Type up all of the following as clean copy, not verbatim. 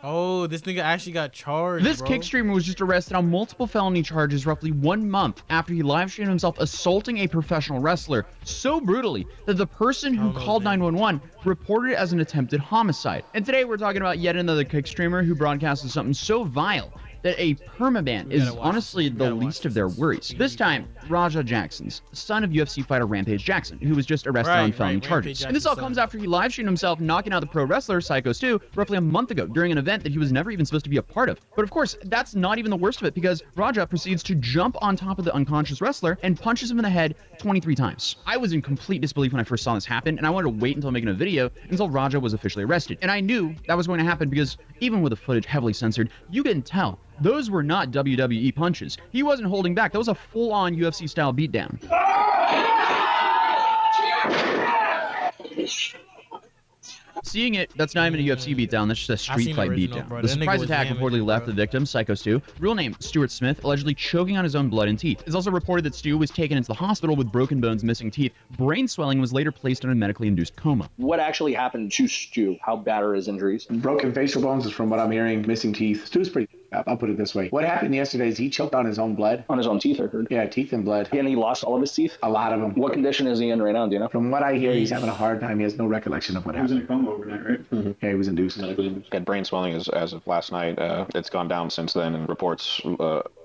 Oh, this nigga actually got charged, This bro. kick streamer was just arrested on multiple felony charges roughly 1 month after he live streamed himself assaulting a professional wrestler so brutally that the person who called 911 reported it as an attempted homicide. And today we're talking about yet another kick streamer who broadcasted something so vile that a permaban is honestly the least of their worries. This time, Raja Jackson's, son of UFC fighter Rampage Jackson, who was just arrested on felony charges. And this all comes after he live streamed himself knocking out the pro wrestler Psycho Stu roughly a month ago during an event that he was never even supposed to be a part of. But of course, that's not even the worst of it, because Raja proceeds to jump on top of the unconscious wrestler and punches him in the head 23 times. I was in complete disbelief when I first saw this happen, and I wanted to wait until making a video until Raja was officially arrested. And I knew that was going to happen because even with the footage heavily censored, you can tell those were not WWE punches. He wasn't holding back. That was a full-on UFC-style beatdown. Seeing it, that's not even a UFC beatdown, that's just a street fight beatdown. The surprise attack reportedly left the victim, Psycho Stu, real name Stuart Smith, allegedly choking on his own blood and teeth. It's also reported that Stu was taken into the hospital with broken bones, missing teeth, brain swelling, and was later placed in a medically induced coma. What actually happened to Stu? How bad are his injuries? Broken facial bones is from what I'm hearing, missing teeth. Stu's pretty up, I'll put it this way. What happened yesterday is he choked on his own blood. On his own teeth, I heard. Yeah, teeth and blood. And he lost all of his teeth? A lot of them. What condition is he in right now, do you know? From what I hear, he's having a hard time. He has no recollection of what happened. He was in a coma overnight, right? Mm-hmm. Yeah, he was induced. Had brain swelling as of last night. It's gone down since then, and reports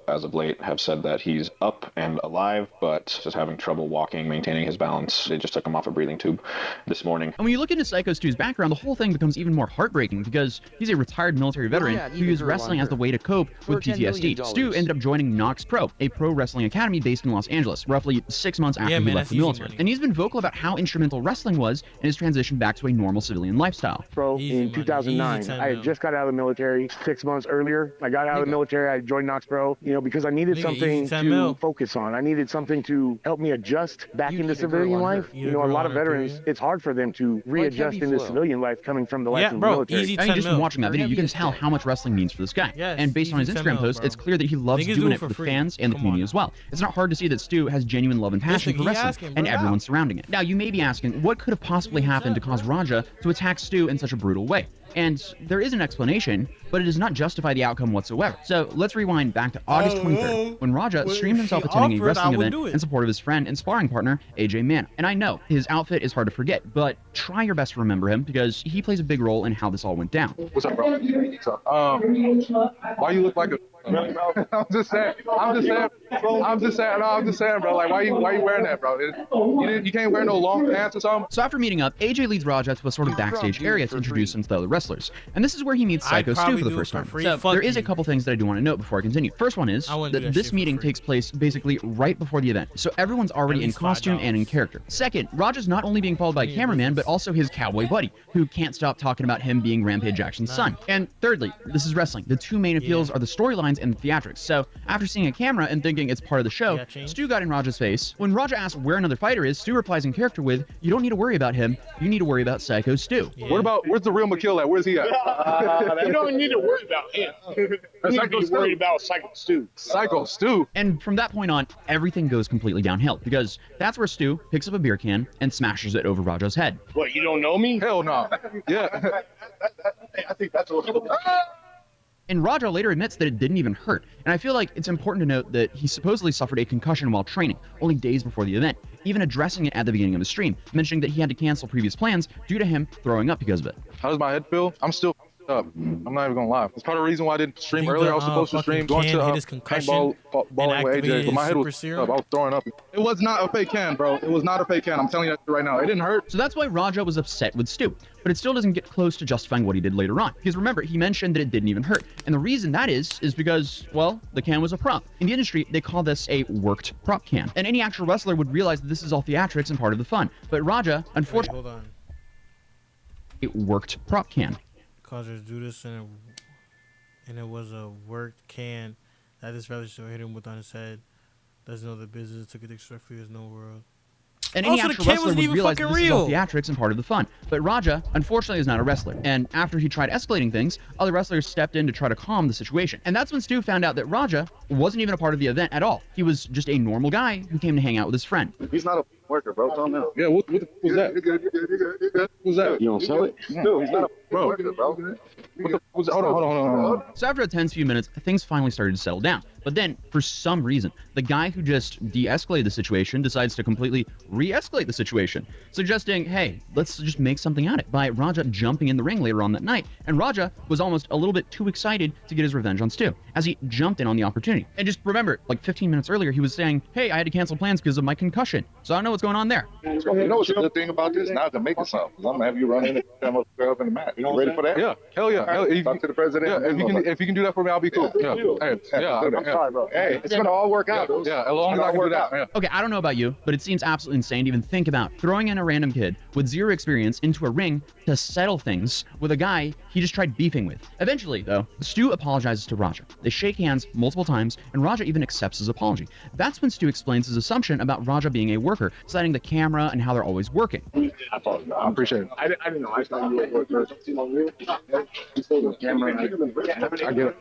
as of late have said that he's up and alive, but just having trouble walking, maintaining his balance. They just took him off a breathing tube this morning. And when you look into Psycho Stu's background, the whole thing becomes even more heartbreaking because he's a retired military veteran who used wrestling as the way to cope with PTSD. Stu ended up joining Nox Pro, a pro wrestling academy based in Los Angeles, roughly 6 months after he left the military. And he's been vocal about how instrumental wrestling was in his transition back to a normal civilian lifestyle. Pro in 2009. I had just got out of the military 6 months earlier. I got out of the military, I joined Nox Pro, because I needed something to focus on. I needed something to help me adjust back into civilian life. A lot of veterans, it's hard for them to readjust into civilian life coming from the life of the military. I mean, just from watching that video, you can tell how much wrestling means for this guy. And based on his Instagram posts, it's clear that he loves doing it for the fans and the community as well. It's not hard to see that Stu has genuine love and passion for wrestling and everyone surrounding it. Now, you may be asking, what could have possibly happened to cause Raja to attack Stu in such a brutal way? And there is an explanation, but it does not justify the outcome whatsoever. So let's rewind back to August 23rd, when Raja streamed himself attending a wrestling event in support of his friend and sparring partner, AJ Manna. And I know his outfit is hard to forget, but try your best to remember him because he plays a big role in how this all went down. What's up, bro? What's up? Why you look like a... I'm just saying, bro. Like, why you wearing that, bro? You can't wear no long pants or something. So after meeting up, AJ leads Raja to a sort of backstage area to introduce him to the other wrestlers. And this is where he meets Psycho Stu for the first time. So there is a couple things that I do want to note before I continue. First one is that this meeting takes place basically right before the event. So everyone's already in costume and in character. Second, Raja's not only being followed by a cameraman, but also his cowboy buddy, who can't stop talking about him being Rampage Jackson's son. And thirdly, this is wrestling. The two main appeals are the storylines and the theatrics. So after seeing a camera and thinking it's part of the show, Stu got in Raja's face. When Raja asks where another fighter is, Stu replies in character with, "You don't need to worry about him. You need to worry about Psycho Stu." Where's the real McKill at? Where's he at? You don't need to worry about him. You need to be worried about Psycho Stu. Psycho Stu. And from that point on, everything goes completely downhill because that's where Stu picks up a beer can and smashes it over Raja's head. What, you don't know me? Hell no. Yeah. I think that's a little... And Raja later admits that it didn't even hurt. And I feel like it's important to note that he supposedly suffered a concussion while training, only days before the event, even addressing it at the beginning of the stream, mentioning that he had to cancel previous plans due to him throwing up because of it. How does my head feel? I'm still up. I'm not even gonna lie. It's part of the reason why I didn't stream earlier. I was supposed to stream going to paintball with AJ, but my head was up. I was throwing up. It was not a fake can, bro. It was not a fake can. I'm telling you that right now. It didn't hurt. So that's why Raja was upset with Stu, but it still doesn't get close to justifying what he did later on. Because remember, he mentioned that it didn't even hurt. And the reason that is because, well, the can was a prop. In the industry, they call this a worked prop can. And any actual wrestler would realize that this is all theatrics and part of the fun. But Raja, unfortunately, a worked prop can. Causers do this and it was a worked can that this relationship hit him with on his head. Doesn't know the business, took it extremely as no world. And any actual wrestler would realize that this is all theatrics and part of the fun. But Raja, unfortunately, is not a wrestler. And after he tried escalating things, other wrestlers stepped in to try to calm the situation. And that's when Stu found out that Raja wasn't even a part of the event at all. He was just a normal guy who came to hang out with his friend. He's not a worker, bro. Tell him now. Yeah, what was that? What's that? You don't sell it? No, he's not a worker, bro. Hold on. So after a tense few minutes, things finally started to settle down. But then, for some reason, the guy who just de-escalated the situation decides to completely re-escalate the situation, suggesting, hey, let's just make something out of it by Raja jumping in the ring later on that night. And Raja was almost a little bit too excited to get his revenge on Stu, as he jumped in on the opportunity. And just remember, like 15 minutes earlier, he was saying, hey, I had to cancel plans because of my concussion. So I don't know what's going on there. You know what's the good thing about this? Now I can make it something. I'm gonna have you run in and come up in the mat. You ready for that? Yeah, hell yeah. Talk to the president. Yeah, if you can do that for me, I'll be cool. Yeah, I'm sorry, bro. Hey, it's gonna all work out. Yeah, as long as I can do that. Yeah. Okay, I don't know about you, but it seems absolutely insane to even think about throwing in a random kid with zero experience into a ring to settle things with a guy he just tried beefing with. Eventually, though, Stu apologizes to Raja. They shake hands multiple times, and Raja even accepts his apology. That's when Stu explains his assumption about Raja being a worker, citing the camera and how they're always working. I appreciate it. I didn't know. I thought you were a worker. I get it.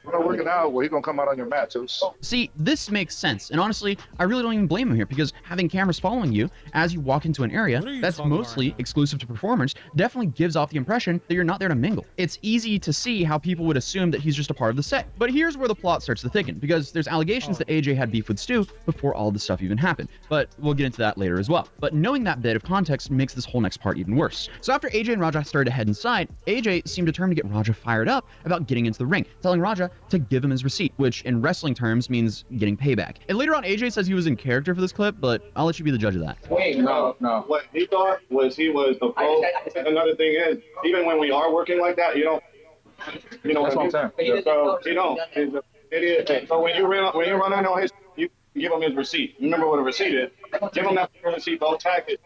We're not working out. Well, he's gonna come out on your mat too. See, this makes sense, and honestly, I really don't even blame him here, because having cameras following you as you walk into an area that's mostly exclusive to performers definitely gives off the impression that you're not there to mingle. It's easy to see how people would assume that he's just a part of the set. But here's where the plot starts to thicken, because there's allegations that AJ had beef with Stu before all this stuff even happened, but we'll get into that later as well. But knowing that bit of context makes this whole next part even worse. So after AJ and Raja started to head inside, AJ seemed determined to get Raja fired up about getting into the ring, telling Raja to give him his receipt, which in wrestling terms means getting payback. And later on, AJ says he was in character for this clip, but I'll let you be the judge of that. Wait, no. What he thought was he was the pro. Another thing is, even when we are working like that, you don't. That's what I'm saying. So you don't. He's an idiot. So when you run in on his, you give him his receipt. Remember what a receipt is. Give him that receipt. Don't tag it.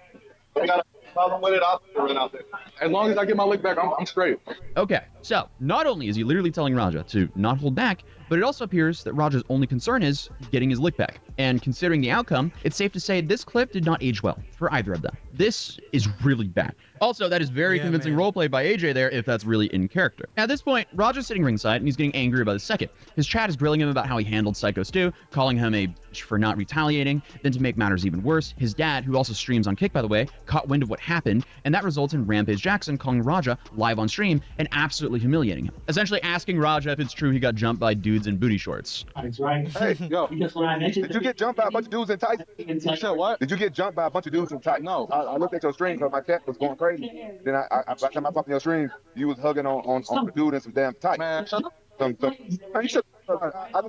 If you got a problem with it, I'll run out there. As long as I get my lick back, I'm straight. Okay, so not only is he literally telling Raja to not hold back, but it also appears that Raja's only concern is getting his lick back. And considering the outcome, it's safe to say this clip did not age well for either of them. This is really bad. Also, that is very convincing roleplay by AJ there, if that's really in character. At this point, Raja's sitting ringside and he's getting angry about his second. His chat is grilling him about how he handled Psycho Stu, calling him a bitch for not retaliating. Then to make matters even worse, his dad, who also streams on Kick by the way, caught wind of what happened, and that results in Rampage Jackson calling Raja live on stream and absolutely humiliating him. Essentially asking Raja if it's true he got jumped by dudes in booty shorts. That's right. Hey, yo, did you get jumped by a bunch of dudes in tights? You said what? Did you get jumped by a bunch of dudes in tights? No. I looked at your stream because my cat was going crazy. Then by the time I popped in your stream, you was hugging on the dude in some damn tights. Man, shut up. I looked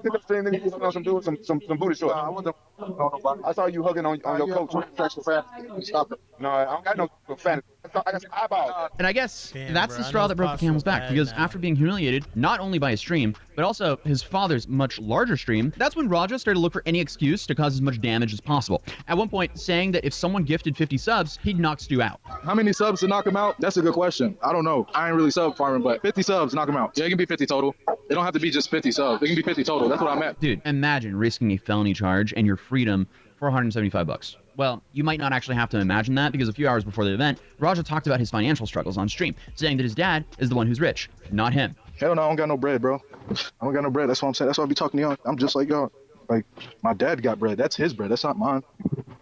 at the stream, then you was on some dudes, some booty shorts. I saw you hugging on your coach. Stop it. No, I don't got no fantasy. I got some eyeballs. And I guess that's the straw that broke the camel's back, because after being humiliated, not only by his stream, but also his father's much larger stream, that's when Raja started to look for any excuse to cause as much damage as possible. At one point, saying that if someone gifted 50 subs, he'd knock Stu out. How many subs to knock him out? That's a good question. I don't know. I ain't really sub farming, but 50 subs, knock him out. Yeah, it can be 50 total. It don't have to be just 50 subs. It can be 50 total. That's what I meant. Dude, imagine risking a felony charge and your freedom for $175. Well, you might not actually have to imagine that, because a few hours before the event, Raja talked about his financial struggles on stream, saying that his dad is the one who's rich, not him. Hell no, I don't got no bread, bro. I don't got no bread. That's what I'm saying. That's why I be talking to y'all. I'm just like y'all. Like, my dad got bread. That's his bread. That's not mine.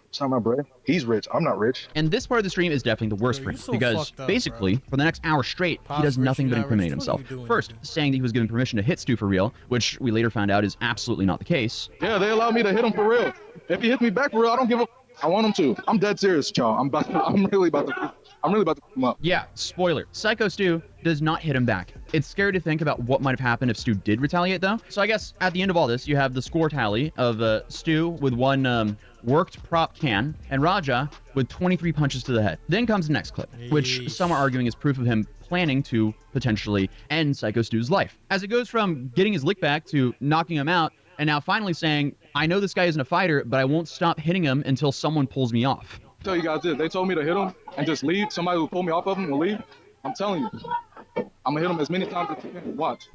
It's not my bread. He's rich. I'm not rich. And this part of the stream is definitely the worst for him, because basically, for the next hour straight, he does nothing but incriminate himself. First, saying that he was given permission to hit Stu for real, which we later found out is absolutely not the case. Yeah, they allowed me to hit him for real. If he hits me back for real, I don't give a... I want him to. I'm dead serious, y'all. I'm really about to put him up. Yeah, spoiler. Psycho Stu does not hit him back. It's scary to think about what might have happened if Stu did retaliate, though. So I guess at the end of all this, you have the score tally of Stu with one worked prop can, and Raja with 23 punches to the head. Then comes the next clip, which some are arguing is proof of him planning to potentially end Psycho Stu's life. As it goes from getting his lick back to knocking him out, and now finally saying, I know this guy isn't a fighter, but I won't stop hitting him until someone pulls me off. I'll tell you guys this. They told me to hit him and just leave. Somebody will pull me off of him and leave. I'm telling you. I'm going to hit him as many times as I can. Watch.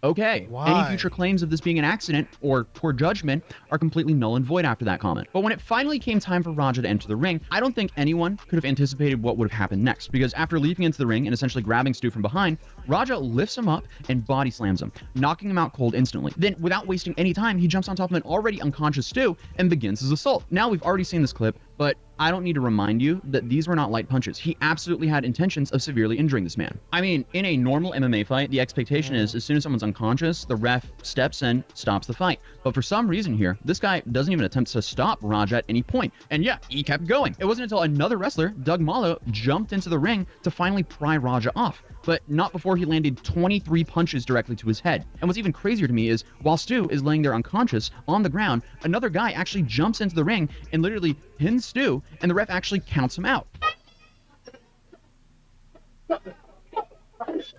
Okay, Why? any future claims of this being an accident or poor judgment are completely null and void after that comment. But when it finally came time for Raja to enter the ring, I don't think anyone could have anticipated what would have happened next, because after leaping into the ring and essentially grabbing Stu from behind, Raja lifts him up and body slams him, knocking him out cold instantly. Then, without wasting any time, he jumps on top of an already unconscious Stu and begins his assault. Now, we've already seen this clip, but I don't need to remind you that these were not light punches. He absolutely had intentions of severely injuring this man. I mean, in a normal MMA fight, the expectation is as soon as someone's unconscious, the ref steps in, stops the fight. But for some reason here, this guy doesn't even attempt to stop Raja at any point. And yeah, he kept going. It wasn't until another wrestler, Doug Malo, jumped into the ring to finally pry Raja off, but not before he landed 23 punches directly to his head. And what's even crazier to me is, while Stu is laying there unconscious on the ground, another guy actually jumps into the ring and literally pins Stu, and the ref actually counts him out.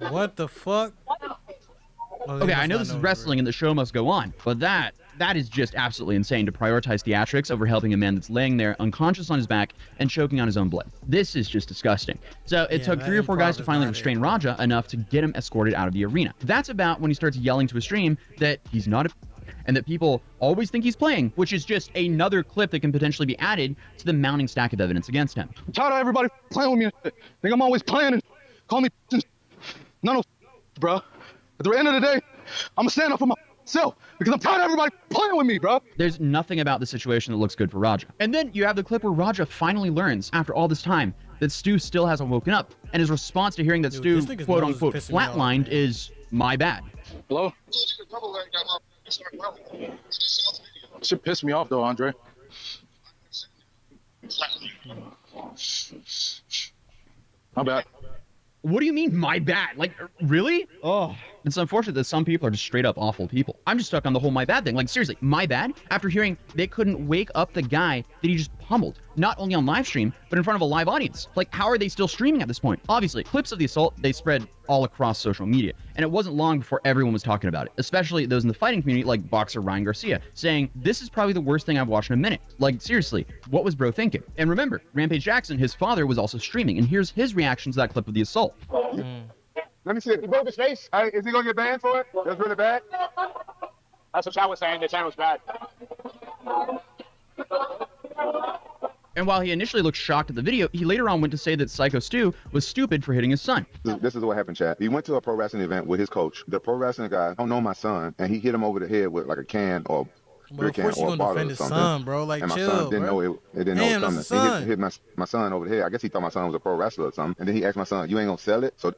What the fuck? Okay, I know this is wrestling and the show must go on, but that is just absolutely insane to prioritize theatrics over helping a man that's laying there unconscious on his back and choking on his own blood. This is just disgusting. So it took 3 or 4 guys to finally restrain Raja enough to get him escorted out of the arena. That's about when he starts yelling to his stream that he's not a and that people always think he's playing, which is just another clip that can potentially be added to the mounting stack of evidence against him. I'm tired of everybody playing with me and shit. Think I'm always playing and call me no, bro. At the end of the day, I'm gonna stand up for myself because I'm tired of everybody playing with me, bro. There's nothing about the situation that looks good for Raja. And then you have the clip where Raja finally learns, after all this time, that Stu still hasn't woken up. And his response to hearing that Stu, quote unquote, flatlined is, "My bad." Hello? Shit pissed me off though, Andre. My bad. What do you mean, my bad? Like, really? Oh. It's unfortunate that some people are just straight up awful people. I'm just stuck on the whole my bad thing. Like, seriously, my bad? After hearing they couldn't wake up the guy that he just pummeled, not only on live stream, but in front of a live audience. Like, how are they still streaming at this point? Obviously, clips of the assault, they spread all across social media. And it wasn't long before everyone was talking about it, especially those in the fighting community like boxer Ryan Garcia, saying, this is probably the worst thing I've watched in a minute. Like, seriously, what was bro thinking? And remember, Rampage Jackson, his father, was also streaming, and here's his reaction to that clip of the assault. Let me see it. He broke his face. Is he gonna get banned for it? That's really bad. That's what I was saying. The channel's bad. And while he initially looked shocked at the video, he later on went to say that Psycho Stu was stupid for hitting his son. This is what happened, Chad. He went to a pro wrestling event with his coach. The pro wrestling guy don't know my son, and he hit him over the head with like a can or beer can or a bottle or something. Son, bro. Like, and my chill, son didn't know it didn't know it was coming. He hit my son over the head. I guess he thought my son was a pro wrestler or something. And then he asked my son, "You ain't gonna sell it?" So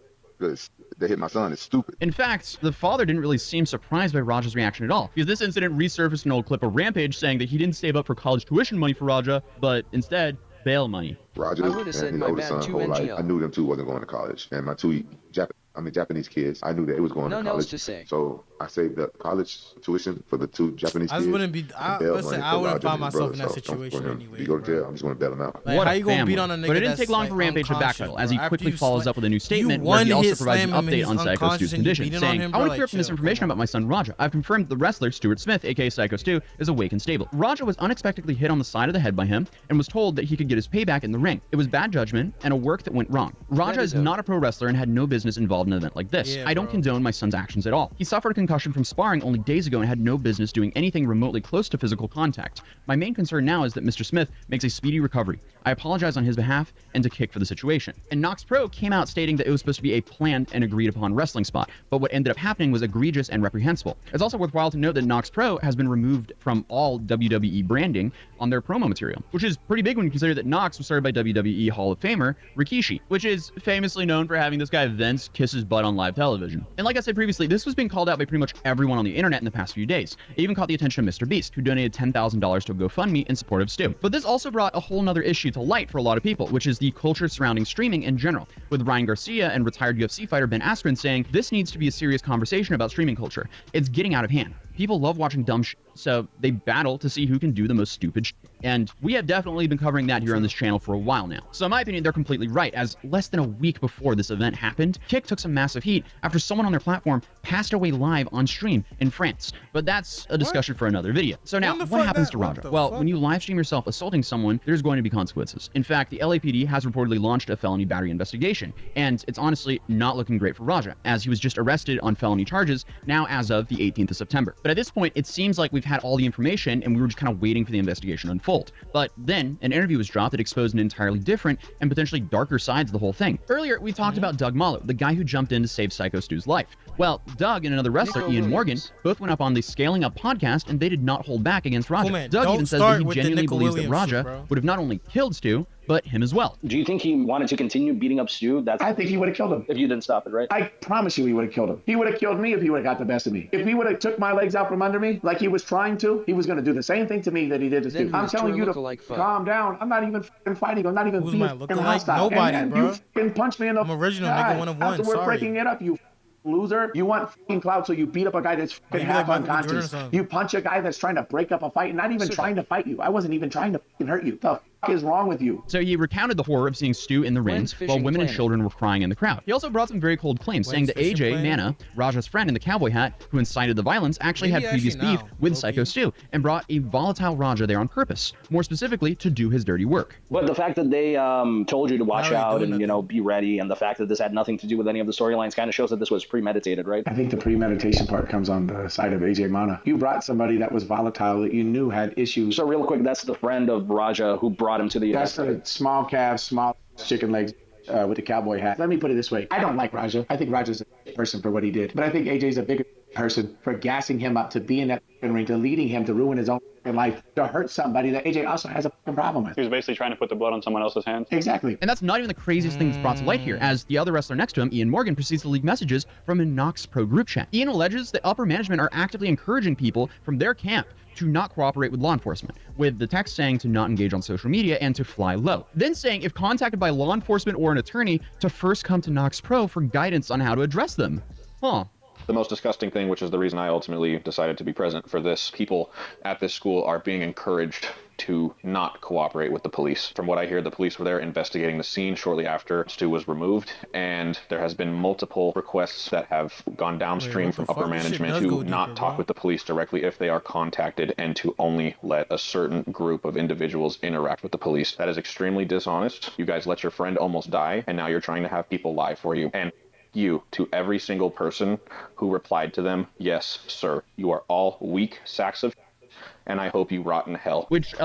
they hit my son. It's stupid. In fact, the father didn't really seem surprised by Raja's reaction at all, because this incident resurfaced an old clip of Rampage saying that he didn't save up for college tuition money for Raja, but instead bail money. Raja and his older son whole life, I knew them two wasn't going to college, and my two Japanese kids, I knew that it was going to college. So I saved up college tuition for the two Japanese kids. I wouldn't find myself in that situation anyway. If you go to jail, I'm just going to bail him out. Like, what how you gonna beat on a nigga? But it didn't take long for Rampage to backpedal, as he quickly follows up with a new statement where he also provides an update on Psycho Stu's condition, saying, I want to clear up some misinformation about my son Raja. I've confirmed the wrestler Stuart Smith, aka Psycho Stu, is awake and stable. Raja was unexpectedly hit on the side of the head by him and was told that he could get his payback in the ring. It was bad judgment and a work that went wrong. Raja is not a pro wrestler and had no business involved in an event like this. I don't condone my son's actions at all. He suffered a concussion from sparring only days ago and had no business doing anything remotely close to physical contact. My main concern now is that Mr. Smith makes a speedy recovery. I apologize on his behalf and to kick for the situation. And Nox Pro came out stating that it was supposed to be a planned and agreed upon wrestling spot, but what ended up happening was egregious and reprehensible. It's also worthwhile to note that Nox Pro has been removed from all WWE branding on their promo material, which is pretty big when you consider that Nox was started by WWE Hall of Famer Rikishi, which is famously known for having this guy Vince kiss his butt on live television. And like I said previously, this was being called out by pretty much everyone on the internet in the past few days. It even caught the attention of Mr. Beast, who donated $10,000 to a GoFundMe in support of Stu. But this also brought a whole nother issue to light for a lot of people, which is the culture surrounding streaming in general, with Ryan Garcia and retired UFC fighter Ben Askren saying this needs to be a serious conversation about streaming culture. It's getting out of hand. people love watching dumb shit, so they battle to see who can do the most stupid shit. And we have definitely been covering that here on this channel for a while now. So in my opinion, they're completely right, as less than a week before this event happened, Kick took some massive heat after someone on their platform passed away live on stream in France. But that's a discussion for another video. So now, what happens to Raja? Well, when you live stream yourself assaulting someone, there's going to be consequences. In fact, the LAPD has reportedly launched a felony battery investigation, and it's honestly not looking great for Raja, as he was just arrested on felony charges now as of the 18th of September. But at this point, it seems like we've had all the information and we were just kind of waiting for the investigation to unfold. But then an interview was dropped that exposed an entirely different and potentially darker side to the whole thing. Earlier, we talked about Doug Malo, the guy who jumped in to save Psycho Stu's life. Well, Doug and another wrestler, Ian Morgan, both went up on the Scaling Up podcast, and they did not hold back against Raja. Doug even says that he genuinely believes that Raja would have not only killed Stu, but him as well. Do you think he wanted to continue beating up Stu? I think he would have killed him if you didn't stop it, right? I promise you he would have killed him. He would have killed me if he would have got the best of me. If he would have took my legs out from under me like he was trying to, he was going to do the same thing to me that he did to Stu. I'm telling you to calm down. I'm not even fighting. I'm not even being hostile. Nobody, and bro. You fucking punch me in the... I'm original, nigga, one of one. After we're breaking it up, you loser. You want fucking clout, so you beat up a guy that's fucking half unconscious. You punch a guy that's trying to break up a fight and not even trying to fight you. I wasn't even trying to fucking hurt you. The fuck is wrong with you? So he recounted the horror of seeing Stu in the ring while women and children were crying in the crowd. He also brought some very cold claims, saying that AJ Mana, Raja's friend in the cowboy hat who incited the violence, actually had previous beef with Psycho Stu and brought a volatile Raja there on purpose, more specifically to do his dirty work. But the fact that they told you to watch out and, you know, be ready, and the fact that this had nothing to do with any of the storylines kind of shows that this was premeditated, right? I think the premeditation part comes on the side of AJ Mana. You brought somebody that was volatile that you knew had issues. So real quick, that's the friend of Raja who brought him to the... That's the small calf, small chicken legs with the cowboy hat. Let me put it this way. I don't like Raja. I think Raja's a person for what he did. But I think AJ's a bigger person for gassing him up to be in that ring, to leading him to ruin his own life, to hurt somebody that AJ also has a problem with. He was basically trying to put the blood on someone else's hands. Exactly. And that's not even the craziest thing that's brought to light here, as the other wrestler next to him, Ian Morgan, proceeds to leak messages from a Nox Pro group chat. Ian alleges that upper management are actively encouraging people from their camp to not cooperate with law enforcement, with the text saying to not engage on social media and to fly low. Then saying if contacted by law enforcement or an attorney, to first come to Nox Pro for guidance on how to address them. Huh. The most disgusting thing, which is the reason I ultimately decided to be present for this, people at this school are being encouraged to not cooperate with the police. From what I hear, the police were there investigating the scene shortly after Stu was removed, and there has been multiple requests that have gone downstream from upper management to not talk with the police directly if they are contacted, and to only let a certain group of individuals interact with the police. That is extremely dishonest. You guys let your friend almost die, and now you're trying to have people lie for you. And you, to every single person who replied to them, yes, sir, you are all weak sacks of and I hope you rot in hell. Which,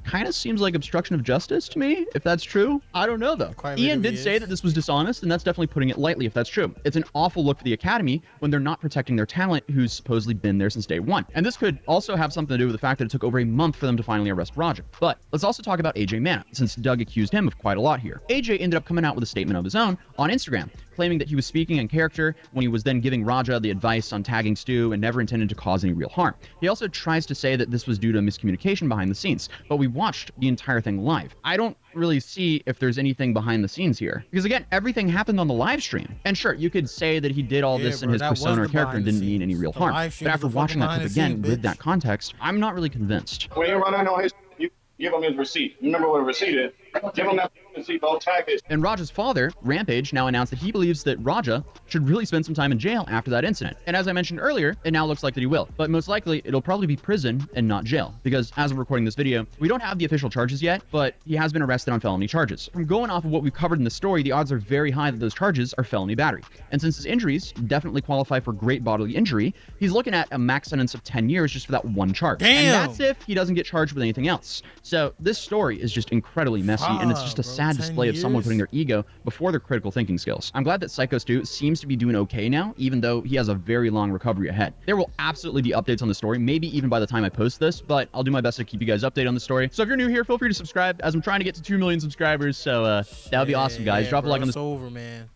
kind of seems like obstruction of justice to me, if that's true. I don't know, though. Ian did say that this was dishonest, and that's definitely putting it lightly if that's true. It's an awful look for the Academy when they're not protecting their talent who's supposedly been there since day one. And this could also have something to do with the fact that it took over a month for them to finally arrest Raja. But let's also talk about AJ Mana, since Doug accused him of quite a lot here. AJ ended up coming out with a statement of his own on Instagram, claiming that he was speaking in character when he was then giving Raja the advice on tagging Stu and never intended to cause any real harm. He also tries to say that this was due to miscommunication behind the scenes, but we watched the entire thing live. I don't really see if there's anything behind the scenes here, because again, everything happened on the live stream. And sure, you could say that he did all this in his persona or character and didn't mean any real harm, but after watching that clip again with that context, I'm not really convinced. When you run on his, you give him his receipt. Remember what a receipt is? Give him that receipt, don't tag it. And Raja's father, Rampage, now announced that he believes that Raja should really spend some time in jail after that incident. And as I mentioned earlier, it now looks like that he will. But most likely, it'll probably be prison and not jail. Because as of recording this video, we don't have the official charges yet, but he has been arrested on felony charges. From going off of what we've covered in the story, the odds are very high that those charges are felony battery. And since his injuries definitely qualify for great bodily injury, he's looking at a max sentence of 10 years just for that one charge. Damn. And that's if he doesn't get charged with anything else. So this story is just incredibly messy, and it's just a sad display of someone putting their ego before their critical thinking skills. I'm glad that Psycho Stu seems to be doing okay now, even though he has a very long recovery ahead. There will absolutely be updates on the story, maybe even by the time I post this, but I'll do my best to keep you guys updated on the story. So if you're new here, feel free to subscribe, as I'm trying to get to 2 million subscribers, so that would be awesome, guys. Drop a like on this. It's over, man.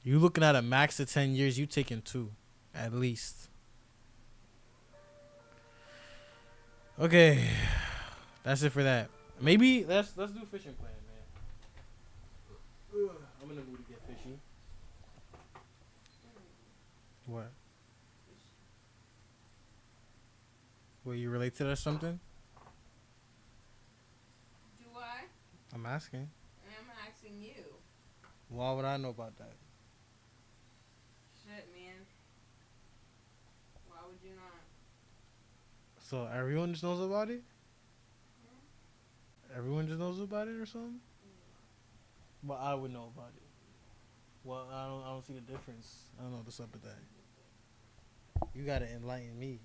You looking at a max of 10 years, you taking 2, at least. Okay, that's it for that. Maybe let's do fishing plan, man. I'm in the mood to get fishy. What? Will you relate to that or something? Do I? I'm asking. I'm asking you. Why would I know about that? Shit, man. Why would you not? So everyone just knows about it? Everyone just knows about it or something? Well, I would know about it. Well, I don't see the difference. I don't know what's up with that. You gotta enlighten me.